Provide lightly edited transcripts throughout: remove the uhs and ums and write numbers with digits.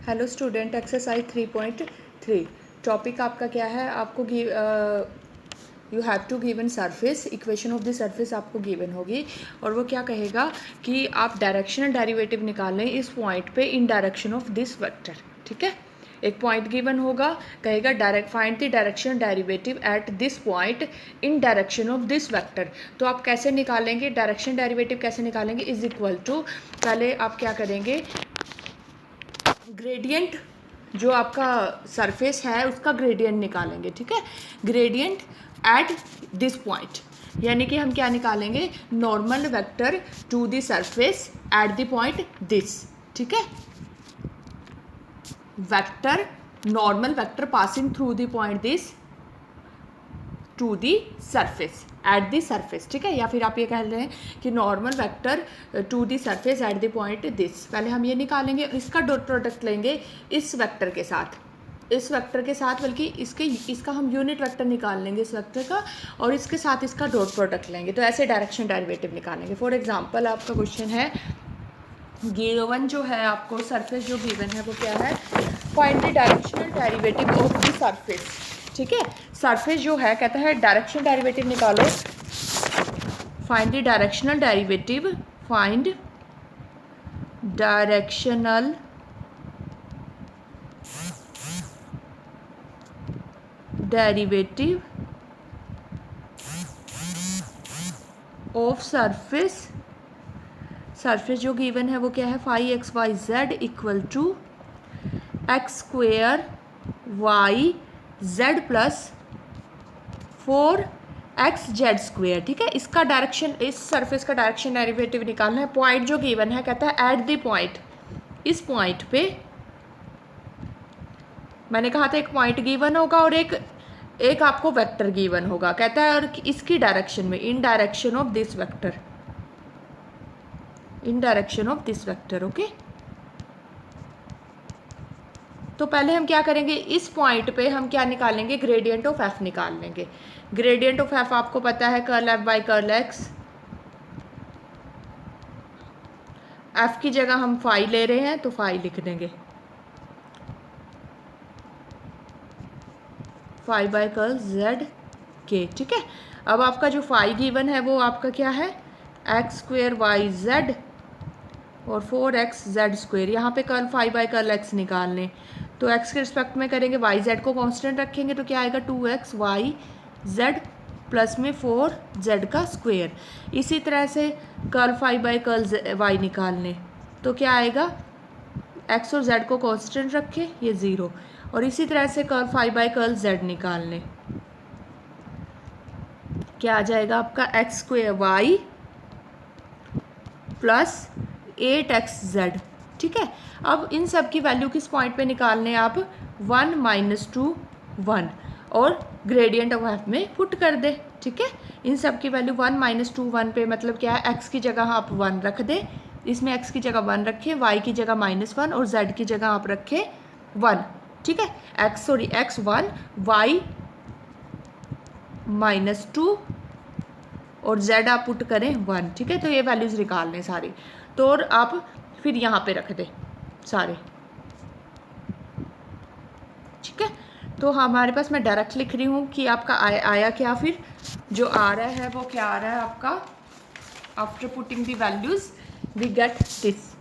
Hello student, exercise 3.3 topic आपका क्या है? आपको you have to given surface, equation of the surface आपको गिवन होगी और वो क्या कहेगा कि आप डायरेक्शनल डेरिवेटिव निकालें इस पॉइंट पे इन डायरेक्शन ऑफ दिस वेक्टर। ठीक है, एक पॉइंट गिवन होगा, कहेगा direct find the directional derivative eight this point in direction of this vector. तो आप कैसे निकालेंगे डायरेक्शन डेरिवेटिव, कैसे निकालेंगे? इज इक्वल टू, पहले आप क्या करेंगे, ग्रेडियंट जो आपका सरफेस है उसका ग्रेडियंट निकालेंगे। ठीक है, ग्रेडियंट एट दिस पॉइंट, यानी कि हम क्या निकालेंगे, normal vector to the surface at the point this. ठीक है, vector, normal vector passing through the point this to the surface at the surface. ठीक है, या फिर आप ये कह रहे हैं कि normal vector to the surface at the point this. पहले हम ये निकालेंगे, इसका डॉट प्रोडक्ट लेंगे इस वेक्टर के साथ, इस वेक्टर के साथ, बल्कि इसका हम यूनिट वेक्टर निकाल लेंगे इस वेक्टर का, और इसके साथ इसका डॉट प्रोडक्ट लेंगे। तो ऐसे डायरेक्शन डेरिवेटिव निकालेंगे। फॉर एग्जांपल आपका क्वेश्चन है, गिवन जो है आपको सरफेस जो गिवन है वो क्या है, find the directional derivative of the surface. ठीक है, सरफेस जो है कहता है डायरेक्शनल डेरिवेटिव निकालो, find the directional derivative, find directional derivative of surface. Surface जो गिवन है वो क्या है, 5xyz equal to x square y z plus 4xz square. ठीक है, इसका डायरेक्शन, इस सरफेस का डायरेक्शन डेरिवेटिव निकालना है। पॉइंट जो गिवन है कहता है एट द पॉइंट, इस पॉइंट पे मैंने कहा था एक पॉइंट गिवन होगा और एक आपको वेक्टर गिवन होगा, कहता है और इसकी डायरेक्शन में, इन direction of this vector, in direction of this vector. Okay, तो पहले हम क्या करेंगे, इस पॉइंट पे हम क्या निकालेंगे, ग्रेडियंट ऑफ एफ निकाल लेंगे। ग्रेडियंट ऑफ एफ आपको पता है curl F by curl x. F की जगह हम फाई ले रहे हैं तो फाई लिख देंगे, फाई बाई कर्ल जेड के। ठीक है, अब आपका जो फाई गिवन है वो आपका क्या है, एक्स स्क्वेयर वाई जेड और 4xz स्क्वेयर। यहाँ पे curl phi by curl x निकालने, तो x के रिस्पेक्ट में करेंगे, वाई जेड को कांस्टेंट रखेंगे तो क्या आएगा, 2x वाई जेड प्लस में 4z का स्क्वेयर। इसी तरह से curl phi by curl y निकालने, तो क्या आएगा, x और z को कांस्टेंट रखें, ये 0, और इसी तरह से curl phi by curl z निकालने, क्या आ जाएगा आपका, x square Y plus 8xz। ठीक है, अब इन सब की वैल्यू किस पॉइंट पे निकालने, आप 1 - 2 1 और ग्रेडियंट ऑफ एफ में पुट कर दे। ठीक है, इन सब की वैल्यू 1 - 2 1 पे, मतलब क्या है, x की जगह आप 1 रख दें, इसमें x की जगह 1 रखें, y की जगह -1 और z की जगह आप रखें 1। ठीक है, x 1 y -2 और z आप पुट करें 1। ठीक है, तो ये वैल्यूज़ निकाल लें सारी, तो और आप फिर यहाँ पे रख दें सारे। ठीक है, तो हमारे पास, मैं डायरेक्ट लिख रही हूँ कि आपका आया क्या, फिर जो आ रहा है वो क्या आ रहा है आपका, after putting the values we get this.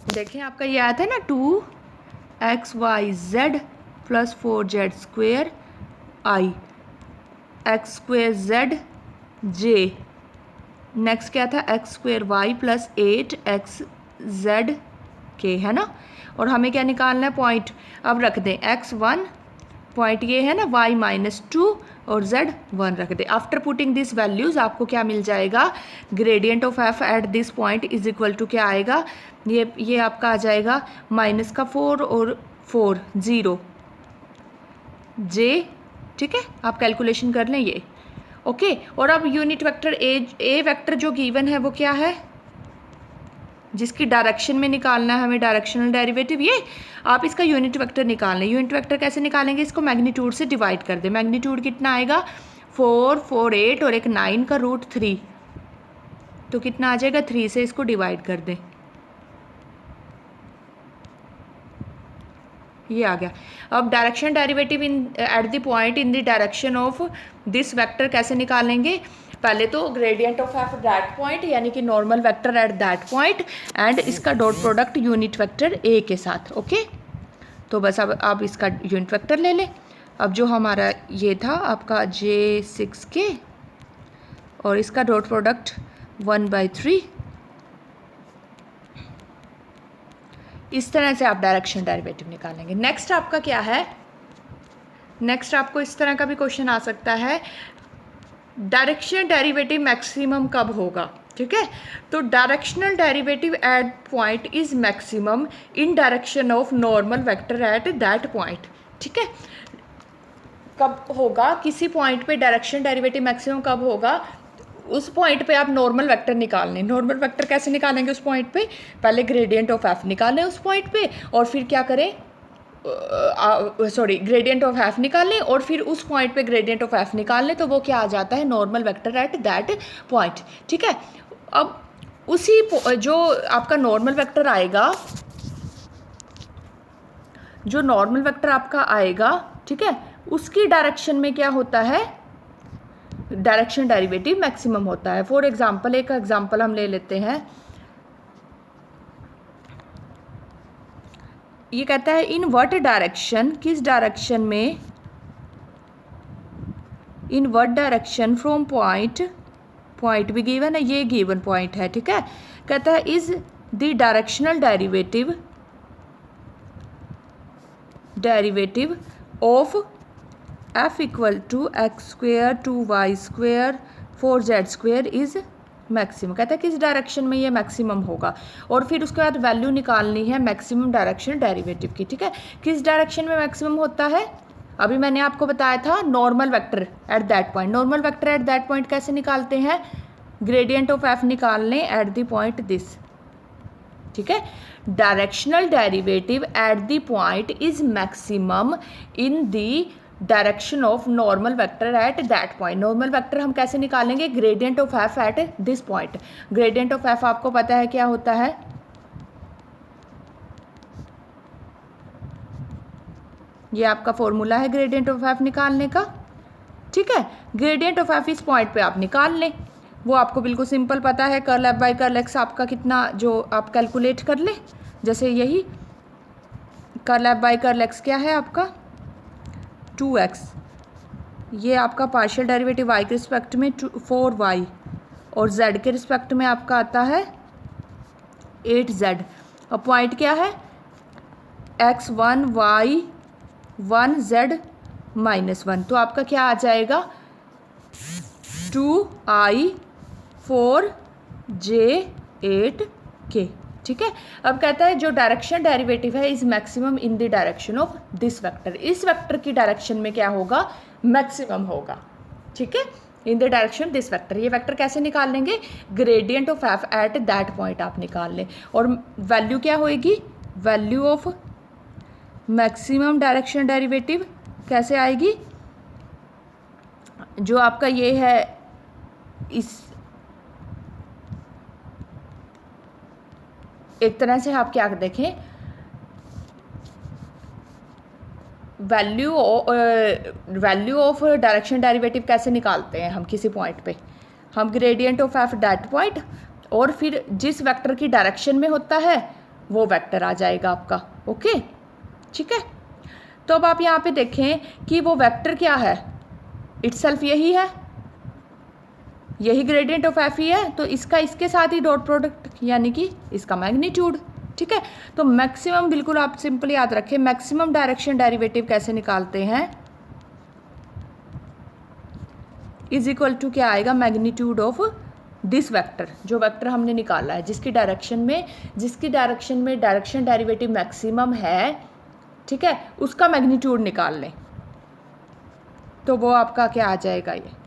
देखें, आपका ये आया था ना, 2xyz plus 4z square i, x square z j, next क्या था, x square Y plus 8xz के, है ना। और हमें क्या निकालना है, पॉइंट। अब रख दें x1, पॉइंट ये है ना, y -2 और z 1 रख दें। आफ्टर पुटिंग दिस वैल्यूज़ आपको क्या मिल जाएगा, gradient of f at this point is equal to क्या आएगा, ये आपका आ जाएगा -4 और 4 0 j। ठीक है, आप कैलकुलेशन कर लें ये। ओके, और अब यूनिट वेक्टर ए वेक्टर जो गिवन है वो क्या है, जिसकी डायरेक्शन में निकालना है हमें डायरेक्शनल डेरिवेटिव, ये आप इसका यूनिट वेक्टर निकाल लें। यूनिट वेक्टर कैसे निकालेंगे, इसको मैग्नीट्यूड से डिवाइड कर दें। मैग्नीट्यूड कितना आएगा, 4 4 8 और एक 9 का रूट 3, तो कितना आ जाएगा, 3 से इसको डिवाइड कर दें। ये आ गया। अब direction derivative in at the point in the direction of this vector कैसे निकालेंगे? पहले तो gradient of F that point यानी कि normal vector at that point and इसका dot product unit vector A के साथ। ओके, तो बस अब आप इसका यूनिट वेक्टर ले लें। अब जो हमारा ये था आपका J6K और इसका डॉट प्रोडक्ट 1/3, इस तरह से आप डायरेक्शन डेरिवेटिव निकालेंगे। नेक्स्ट आपका क्या है? नेक्स्ट आपको इस तरह का भी क्वेश्चन आ सकता है, डायरेक्शन डेरिवेटिव मैक्सिमम कब होगा? ठीक है, तो directional derivative eight point is maximum in direction of normal vector at that point. ठीक है, कब होगा किसी पॉइंट पे डायरेक्शन डेरिवेटिव मैक्सिमम कब होगा? उस पॉइंट पे आप नॉर्मल वेक्टर निकालने। नॉर्मल वेक्टर कैसे निकालेंगे उस पॉइंट पे? पहले ग्रेडियंट ऑफ एफ निकालें उस पॉइंट पे और फिर क्या करें, ग्रेडियंट ऑफ एफ निकाल लें और फिर उस पॉइंट पे ग्रेडियंट ऑफ एफ निकाल लें, तो वो क्या आ जाता है? Normal vector at that point. ठीक है, अब उसी जो आपका नॉर्मल वेक्टर आएगा, जो नॉर्मल वेक्टर आपका आएगा, ठीक है, उसकी डायरेक्शन में क्या होता है? डायरेक्शन डेरिवेटिव मैक्सिमम होता है। फॉर एग्जाम्पल, एक एग्जाम्पल हम ले लेते हैं। ये कहता है इन व्हाट डायरेक्शन, किस डायरेक्शन में, in what direction from point, point भी गिवन है, ये गिवन पॉइंट है। ठीक है, कहता है is the directional derivative of f equal to x square 2y square 4z square is maximum. कहता है किस डायरेक्शन में ये मैक्सिमम होगा, और फिर उसके बाद वैल्यू निकालनी है मैक्सिमम डायरेक्शन डेरिवेटिव की। ठीक है, किस डायरेक्शन में मैक्सिमम होता है? अभी मैंने आपको बताया था normal vector at that point. Normal vector at that point कैसे निकालते हैं? ग्रेडियंट ऑफ एफ निकाल लें एट द पॉइंट दिस। ठीक है, directional derivative eight the point is maximum in the direction of normal vector at that point. Normal vector हम कैसे निकालेंगे? Gradient of f at this point. Gradient of F आपको पता है क्या होता है? ये आपका फॉर्मूला है ग्रेडियंट ऑफ एफ निकालने का। ठीक है, ग्रेडियंट ऑफ एफ इस पॉइंट पे आप निकाल लें, वो आपको बिल्कुल सिंपल पता है। Curl F by curl x आपका कितना, जो आप कैलकुलेट कर लें, जैसे यही curl F by curl x क्या है आपका 2x, ये आपका पार्शियल डेरिवेटिव y के रिस्पेक्ट में 4y और z के रिस्पेक्ट में आपका आता है 8z। और पॉइंट क्या है? x1 y1 z -1। तो आपका क्या आ जाएगा? 2i 4j 8k। ठीक है, अब कहता है जो डायरेक्शन डेरिवेटिव है is maximum in the direction of this vector. इस वेक्टर की डायरेक्शन में क्या होगा? मैक्सिमम होगा। ठीक है, इन द डायरेक्शन दिस वेक्टर। ये वेक्टर कैसे निकाल लेंगे? Gradient of f eight that point आप निकाल लें, और वैल्यू क्या होएगी? Value of maximum direction derivative कैसे आएगी? जो आपका ये है, इस एक तरह से आप क्या देखें, वैल्यू ऑफ डायरेक्शन डेरिवेटिव कैसे निकालते हैं हम किसी पॉइंट पे? हम gradient of F that point और फिर जिस वेक्टर की डायरेक्शन में होता है वो वेक्टर आ जाएगा आपका। ओके, ठीक है, तो अब आप यहाँ पे देखें कि वो वेक्टर क्या है, इटसेल्फ यही है, यही ग्रेडियंट ऑफ एफ ही है, तो इसका इसके साथ ही डॉट प्रोडक्ट यानी कि इसका मैग्नीट्यूड। ठीक है, तो मैक्सिमम बिल्कुल आप सिंपल याद रखें, मैक्सिमम डायरेक्शन डेरिवेटिव कैसे निकालते हैं? इज इक्वल टू क्या आएगा? मैग्नीट्यूड ऑफ दिस वेक्टर, जो वेक्टर हमने निकाला है जिसकी डायरेक्शन में डायरेक्शन डेरिवेटिव मैक्सिमम है, ठीक है, उसका मैग्नीट्यूड निकाल लें, तो वो आपका क्या आ जाएगा ये।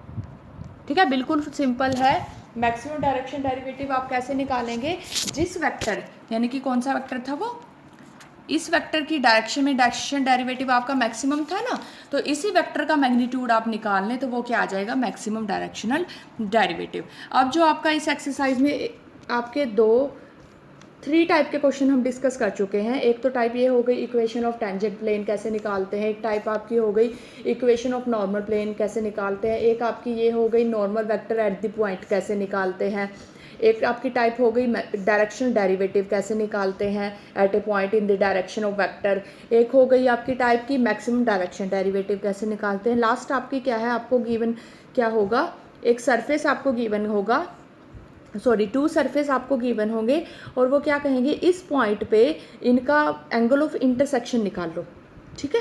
ठीक है, बिल्कुल सिंपल है। मैक्सिमम डायरेक्शन डेरिवेटिव आप कैसे निकालेंगे? जिस वेक्टर, यानी कि कौन सा वेक्टर था वो, इस वेक्टर की डायरेक्शन में डायरेक्शन डेरिवेटिव आपका मैक्सिमम था ना, तो इसी वेक्टर का मैग्नीट्यूड आप निकाल लें तो वो क्या आ जाएगा? Maximum directional derivative. अब जो आपका इस एक्सरसाइज में आपके दो 3 टाइप के क्वेश्चन हम डिस्कस कर चुके हैं। एक तो टाइप ये हो गई इक्वेशन ऑफ टेंजेंट प्लेन कैसे निकालते हैं, एक टाइप आपकी हो गई इक्वेशन ऑफ नॉर्मल प्लेन कैसे निकालते हैं, एक आपकी ये हो गई normal vector eight the point कैसे निकालते हैं, एक आपकी टाइप हो गई डायरेक्शनल डेरिवेटिव कैसे निकालते हैं at a point in the direction of vector, एक हो गई आपकी टाइप की मैक्सिमम डायरेक्शन डेरिवेटिव कैसे निकालते हैं। लास्ट आपकी क्या है, आपको गिवन क्या होगा, एक सरफेस आपको गिवन होगा, सॉरी 2 सरफेस आपको गिवन होंगे और वो क्या कहेंगे, इस पॉइंट पे इनका एंगल ऑफ इंटरसेक्शन निकाल लो। ठीक है,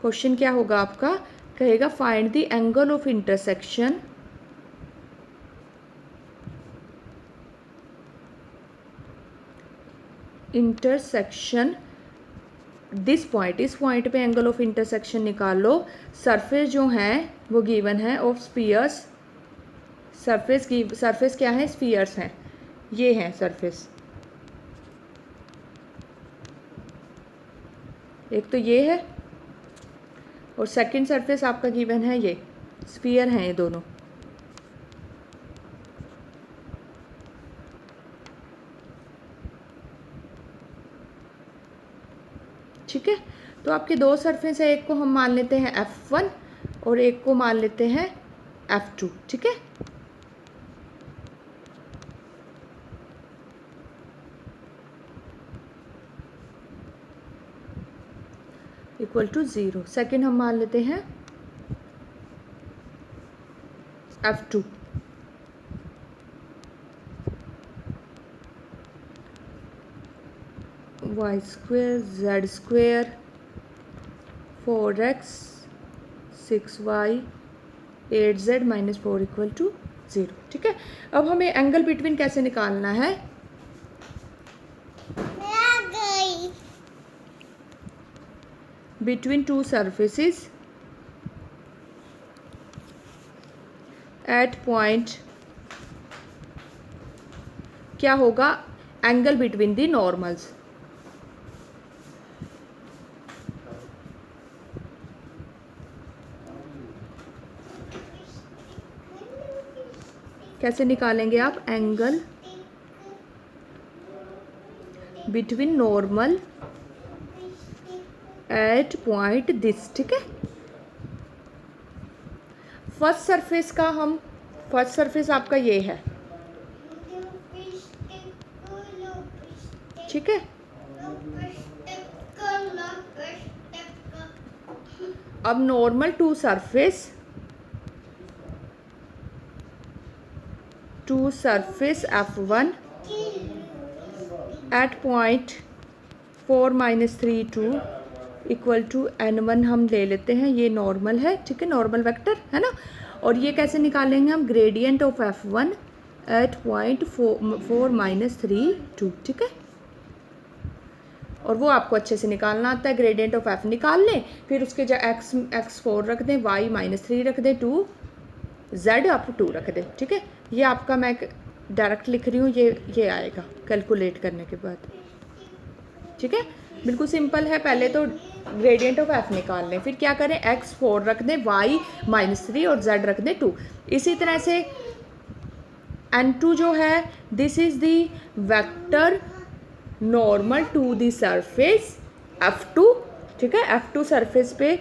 क्वेश्चन क्या होगा आपका, कहेगा find the angle of intersection this point, इस पॉइंट पे एंगल ऑफ इंटरसेक्शन निकाल लो। सरफेस जो हैं वो गिवन है ऑफ स्फीयर्स, सरफेस क्या है, स्फीयर्स हैं, ये हैं सरफेस, एक तो ये है और सेकंड सरफेस आपका गिवन है ये, स्फीयर हैं ये दोनों। ठीक है, तो आपके 2 सरफेस है, एक को हम मान लेते हैं F1 और एक को मान लेते हैं F2। ठीक है, इक्वल टू 0। सेकेंड हम मान लेते हैं F2, y square z square 4x 6y 8z minus 4 equal to 0। ठीक है, अब हमें एंगल बिटवीन कैसे निकालना है, बिटवीन 2 surfaces एट पॉइंट क्या होगा, एंगल बिटवीन द नॉर्मल्स। कैसे निकालेंगे आप, angle between normal at point this. ठीक है, फर्स्ट सरफेस आपका ये है। ठीक है, अब normal to surface F1 at point 4 - 3 2 equal to N1 हम ले लेते हैं, ये नॉर्मल है। ठीक है, नॉर्मल वेक्टर है ना, और ये कैसे निकालेंगे हम, gradient of F1 at point 4 - 3 2। ठीक है, और वो आपको अच्छे से निकालना आता है। ग्रेडियंट ऑफ F निकाल लें, फिर उसके जो x 4 रख दें, y -3 रख दें, 2 z आप 2 रख दें। ठीक है, ये आपका मैं डायरेक्ट लिख रही हूँ, ये आएगा कैलकुलेट करने के बाद। ठीक है, बिल्कुल सिंपल है। पहले तो ग्रेडियंट ऑफ F निकाल लें, फिर क्या करें, x 4 रख दें, y -3 और z रख दें 2। इसी तरह से N2 जो है, this is the vector normal to the surface F2। ठीक है, F2 सरफेस पे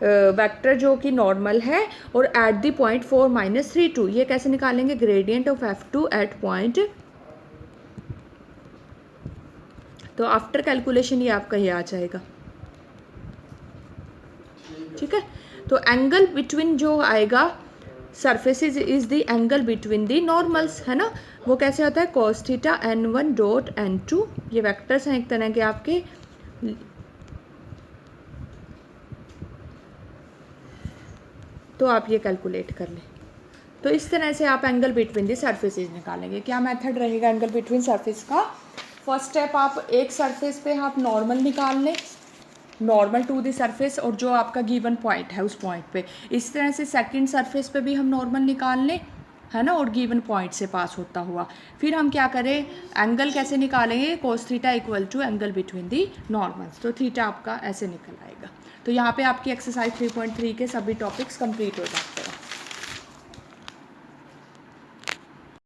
वेक्टर जो कि नॉर्मल है और एट द पॉइंट 4 - 3 2। ये कैसे निकालेंगे, gradient of F2 at point, तो आफ्टर कैलकुलेशन ये आपका ये आ जाएगा। ठीक है, तो एंगल बिटवीन जो आएगा surfaces is the angle between the normals, है ना। वो कैसे होता है, cos theta N1 dot N2, ये वेक्टर्स हैं एक तरह के आपके। तो आप ये कैलकुलेट कर लें। तो इस तरह से आप एंगल बिटवीन द सरफेसेस निकालेंगे। क्या मेथड रहेगा एंगल बिटवीन सरफेस का, फर्स्ट स्टेप आप एक सरफेस पे आप नॉर्मल निकाल लें, नॉर्मल टू द सरफेस, और जो आपका गिवन पॉइंट है उस पॉइंट पे। इस तरह से सेकंड सरफेस पे भी हम नॉर्मल निकाल लें, है ना, और गिवन पॉइंट से पास होता हुआ। फिर हम क्या करें, एंगल कैसे निकालेंगे, cos theta equal to angle between the normals. तो थीटा आपका ऐसे निकल आएगा। तो यहाँ पे आपकी एक्सरसाइज 3.3 के सभी टॉपिक्स कंप्लीट हो जाते हैं।